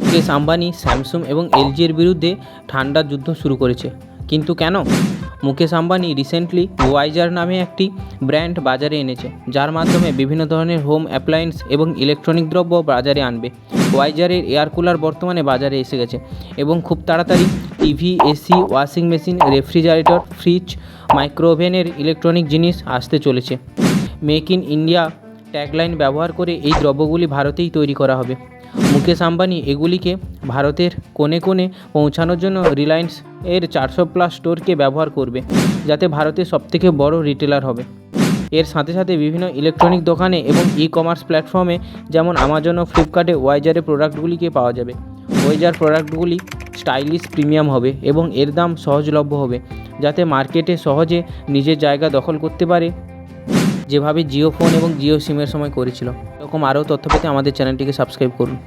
Mukesh Ambani Samsung এবং এলজির বিরুদ্ধে ঠান্ডা যুদ্ধ শুরু করেছে, কিন্তু কেন? মুকেশ আম্বানি রিসেন্টলি ওয়াইজার নামে একটি ব্র্যান্ড বাজারে এনেছে, যার মাধ্যমে বিভিন্ন ধরনের হোম অ্যাপ্লায়েন্স এবং ইলেকট্রনিক দ্রব্য বাজারে আনবে। ওয়াইজারের এয়ার কুলার বর্তমানে বাজারে এসে গেছে এবং খুব তাড়াতাড়ি TV, AC, washing machine, refrigerator, fridge, মাইক্রোওভেনের ইলেকট্রনিক জিনিস আসতে চলেছে। মেক ইন ইন্ডিয়া ট্যাগলাইন ব্যবহার করে এই দ্রব্যগুলি ভারতেই তৈরি করা হবে। মুকেশ আম্বানি এগুলিকে ভারতের কোণে কোণে পৌঁছানোর জন্য রিলায়েন্স এর 400+ স্টোরকে ব্যবহার করবে, যাতে ভারতের সবথেকে বড় রিটেলার হবে। এর সাথে সাথে বিভিন্ন ইলেকট্রনিক দোকানে এবং ই কমার্স প্ল্যাটফর্মে যেমন আমাজন ও ফ্লিপকার্টে ওয়াইজারের প্রোডাক্টগুলিকে পাওয়া যাবে। ওয়াইজার প্রোডাক্টগুলি স্টাইলিশ, প্রিমিয়াম হবে এবং এর দাম সহজলভ্য হবে, যাতে মার্কেটে সহজে নিজের জায়গা দখল করতে পারে, যেভাবে জিও ফোন এবং জিও সিমের সময় করেছিল। এরকম আরও তথ্য পেতে আমাদের চ্যানেলটিকে সাবস্ক্রাইব করুন।